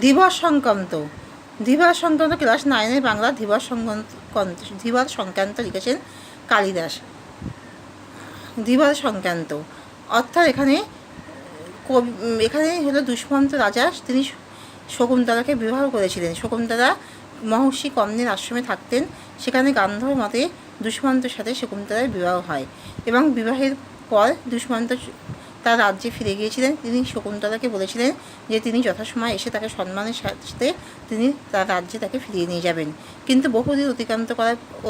ধীবর সংক্রান্ত। ধীবর সংক্রান্ত ক্লাস 9 বাংলা ধীবর সংক্রান্ত লিখেছেন কালিদাস। ধীবর সংক্রান্ত অর্থাৎ এখানে হলো দুষ্মন্ত রাজা, তিনি শকুন্তলাকে বিবাহ করেছিলেন। শকুন্তলা মহর্ষি কর্ণের আশ্রমে থাকতেন, সেখানে গান্ধর্ব মতে দুষ্মন্তের সাথে শকুন্তলার বিবাহ হয় এবং বিবাহের পর দুষ্মন্ত তার রাজ্যে ফিরে গিয়েছিলেন। তিনি শকুন্তলাকে বলেছিলেন যে তিনি যথাসময়ে এসে তাকে সম্মানের সাথে তিনি তার রাজ্যে তাকে ফিরিয়ে নিয়ে যাবেন। কিন্তু বহুদিন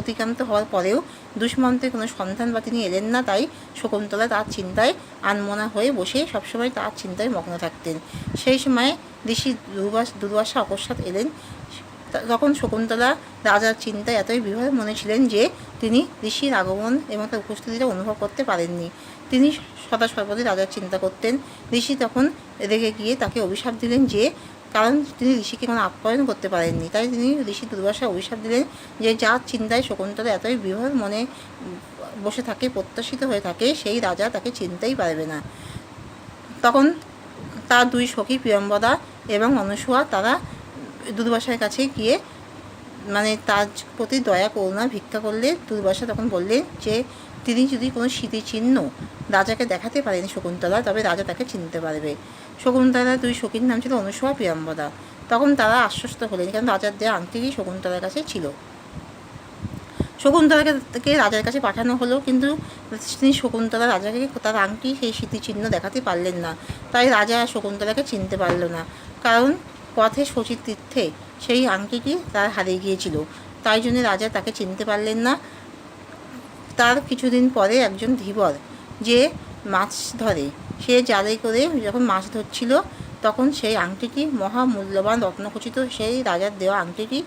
অতিক্রান্ত হওয়ার পরেও দুষ্মন্তের কোনো সন্ধান বা তিনি এলেন না। তাই শকুন্তলা তার চিন্তায় আনমনা হয়ে বসে সবসময় তার চিন্তায় মগ্ন থাকতেন। সেই সময় ঋষি দুর্বাসা অকস্মাৎ এলেন। তখন শকুন্তলা রাজার চিন্তায় এতই বিভোর মনে ছিলেন যে তিনি ঋষির আগমন এবং তার উপস্থিতিটা অনুভব করতে পারেননি। তিনি সদা সর্বদাই রাজার চিন্তা করতেন। ঋষি তখন রেগে গিয়ে তাকে অভিশাপ দিলেন যে কারণ তিনি ঋষিকে কোনো আপ্যায়ন করতে পারেননি, তাই তিনি ঋষি দুর্বাসা অভিশাপ দিলেন যে যার চিন্তায় শকুন্তলা এতই বিভোর মনে বসে থাকে, প্রত্যাশিত হয়ে থাকে, সেই রাজা তাকে চিনতেই পারবে না। তখন তার দুই সখী প্রিয়ম্বদা এবং অনুসূয়া তারা দুর্বাসার কাছে গিয়ে তার প্রতি দয়া করুণা ভিক্ষা করলে দুর্বাসা তখন বললেন যে তিনি যদি কোনো স্মৃতিচিহ্ন রাজাকে দেখাতে পারেন শকুন্তলা, তবে রাজা তাকে চিনতে পারবে। শকুন্তলার দুই সখীর নাম ছিল অনুসূয়া প্রিয়ম্বদা। তখন তারা আশ্বস্ত হলেন, কারণ রাজার দেওয়া আংটিটি শকুন্তলার কাছে ছিল। শকুন্তলাকে রাজার কাছে পাঠানো হলো, কিন্তু তিনি শকুন্তলা রাজাকে তার আংটি সেই স্মৃতিচিহ্ন দেখাতে পারলেন না। তাই রাজা শকুন্তলাকে চিনতে পারল না, কারণ পথে শচীর তীর্থে সেই আংটিটি তার হারিয়ে গিয়েছিল। তাই জন্য রাজা তাকে চিনতে পারলেন না। তার কিছুদিন পরে একজন ধীবর যে মাছ ধরে, সে জালে করে যখন মাছ ধরছিল, তখন সেই আংটিটি মহামূল্যবান রত্নখচিত সেই রাজার দেওয়া আংটিটি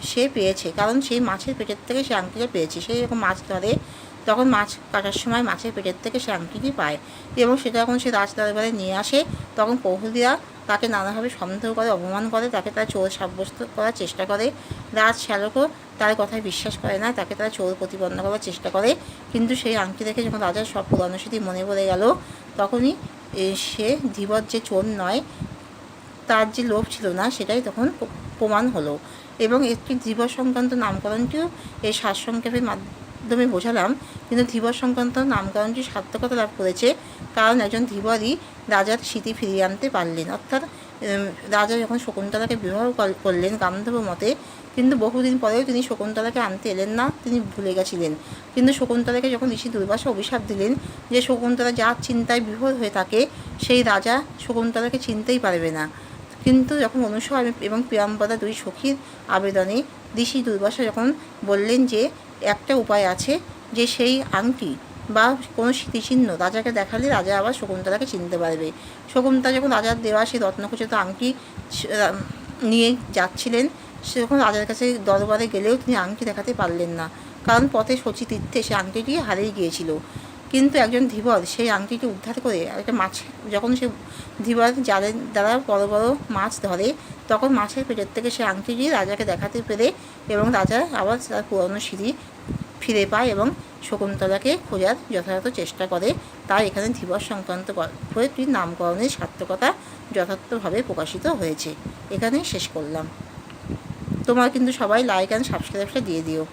সে পেয়েছে, কারণ সেই মাছের পেটের থেকে সে আংটিটা পেয়েছে। সে যখন মাছ ধরে তখন মাছ কাটার সময় মাছের পেটের থেকে সে আংটিটি পায় এবং সেটা যখন সে রাজ দরবারে নিয়ে আসে, তখন প্রহরীরা তাকে নানাভাবে সন্দেহ করে, অপমান করে, তাকে তার চোর সাব্যস্ত করার চেষ্টা করে। রাজ শ্যালকও তার কথায় বিশ্বাস করে না, তাকে তারা চোর প্রতিপন্ন করার চেষ্টা করে। কিন্তু সেই আংটি দেখে যখন রাজার সব পুরানো স্মৃতি মনে পড়ে গেল, তখনই সে ধীবর যে চোর নয়, তার যে লোভ ছিল না, সেটাই তখন প্রমাণ হলো। এবং একটি ধীবর সংক্রান্ত নামকরণটিও এই সারসংক্ষেপের মাধ্যমে বোঝালাম, কিন্তু ধীবর সংক্রান্ত নামকরণটি সার্থকতা লাভ করেছে, কারণ একজন ধীবরই রাজার স্মৃতি ফিরিয়ে আনতে পারলেন। অর্থাৎ রাজা যখন শকুন্তলাকে বিবাহ করলেন গান্ধর্ব মতে, কিন্তু বহুদিন পরেও তিনি শকুন্তলাকে আনতে এলেন না, তিনি ভুলে গেছিলেন। কিন্তু শকুন্তলাকে যখন ঋষি দুর্বাসা অভিশাপ দিলেন যে শকুন্তলা যার চিন্তায় বিভোর হয়ে থাকে, সেই রাজা শকুন্তলাকে চিনতেই পারবে না। কিন্তু যখন অনুসূয়া এবং প্রিয়ম্বদা দুই সখীর আবেদনে ঋষি দুর্বাসা যখন বললেন যে একটা উপায় আছে, যে সেই আংটি বা কোনো স্মৃতিচিহ্ন রাজাকে দেখালে রাজা আবার শকুন্তলাকে চিনতে পারবে। শকুন্তলা যখন রাজার দেওয়া সেই রত্নখচিত আংটি নিয়ে যাচ্ছিলেন, সে যখন রাজার কাছে দরবারে গেলেও তিনি আংটি দেখাতে পারলেন না, কারণ পথে শচী তীর্থে সে আংটিটি হারিয়ে গিয়েছিল। কিন্তু একজন ধীবর সেই আংটিটি উদ্ধার করে একটা মাছ, যখন সে ধীবর জালের দ্বারা বড় বড় মাছ ধরে, তখন মাছের পেটের থেকে সে আংটিটি রাজাকে দেখাতে পেরে এবং রাজা আবার তার পুরনো স্মৃতি ফিরে পায় এবং শকুন্তলাকে খোঁজার যথাযথ চেষ্টা করে। তাই এখানে ধীবর সংক্রান্ত গল্পটির নামকরণের সার্থকতা যথার্থভাবে প্রকাশিত হয়েছে। এখানেই শেষ করলাম। তোমরা কিন্তু সবাই লাইক অ্যান্ড সাবস্ক্রাইবটা দিয়ে দিও।